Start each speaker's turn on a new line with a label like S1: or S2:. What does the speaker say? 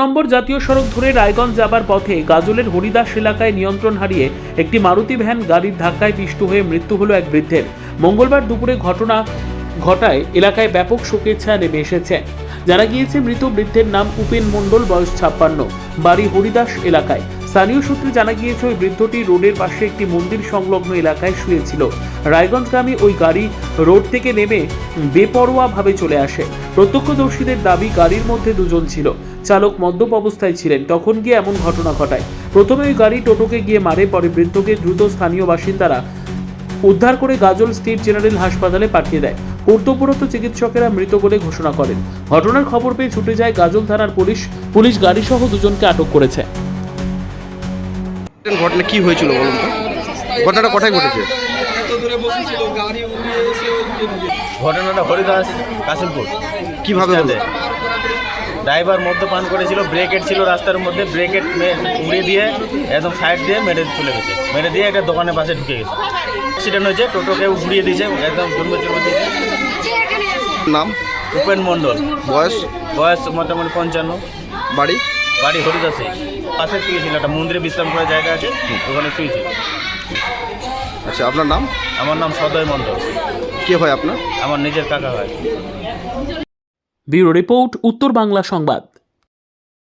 S1: নম্বর জাতীয় সড়ক ধরে রায়গঞ্জ যাবার পথে গাজলের হরিদাস এলাকায় নিয়ন্ত্রণ হারিয়ে একটি মারুতি ভ্যান গাড়ির ধাক্কায় পিষ্ট হয়ে মৃত্যু হলো এক বৃদ্ধের। মঙ্গলবার দুপুরে ঘটনা ঘটায় এলাকায় ব্যাপক শোকের ছায়া নেমে এসেছে। জানা গিয়েছে মৃত বৃদ্ধের নাম উপেন মণ্ডল, বয়স 56, বাড়ি হরিদাস এলাকায়। স্থানীয় সূত্রে জানা গিয়েছে ওই বৃদ্ধটি রোডের পাশে একটি মন্দির সংলগ্ন এলাকায় শুয়েছিল। রায়গঞ্জগামী ওই গাড়ি রোড থেকে নেমে বেপরোয়াভাবে চলে আসে। প্রত্যক্ষদর্শীদের দাবি গাড়ির মধ্যে দুজন ছিল, চালক মদ্যপ অবস্থায় ছিলেন, তখন গিয়ে এমন ঘটনা ঘটায়। প্রথমে ওই গাড়ি টোটোকে গিয়ে মারে, পরে বৃদ্ধকে দ্রুত স্থানীয় বাসিন্দারা উদ্ধার করে গাজল স্টেট জেনারেল হাসপাতালে পাঠিয়ে দেয়। কর্তব্যরত চিকিৎসকেরা মৃত বলে ঘোষণা করেন। ঘটনার খবর পেয়ে ছুটে যায় গাজল থানার পুলিশ গাড়িসহ দুজনকে আটক করেছে।
S2: ঘটনা কি হয়েছিল বলুন তো? ঘটনাটা কোথায় ঘটেছে?
S3: ঘটনাটা হরিদাস কাশিমপুর।
S2: কিভাবে হলো?
S3: ড্রাইভার মদ্যপান করেছিল, ব্রেকেট ছিল রাস্তার মধ্যে, ব্রেকেট উড়িয়ে দিয়ে একদম সাইড দিয়ে মেরে চলে গেছে। মেরে দিয়ে একটা দোকানের পাশে ঢুকে গেছে। অ্যাক্সিডেন্ট হয়েছে, টোটোকে উড়িয়ে দিয়েছে, একদম জন্মে দিয়েছে।
S2: নাম?
S3: উপেন মণ্ডল।
S2: বয়স?
S3: মোটামুটি 55।
S2: বাড়ি
S3: হরিদাসে। পাশে শুয়েছিল, একটা মন্দিরে বিশ্রাম করার জায়গা আছে, ওখানে শুয়েছিল।
S2: আচ্ছা, আপনার নাম?
S3: আমার নাম সদয় মণ্ডল।
S2: কে হয় আপনার?
S3: আমার নিজের কাকা হয়।
S1: ব্যুরো রিপোর্ট, উত্তর বাংলা সংবাদ।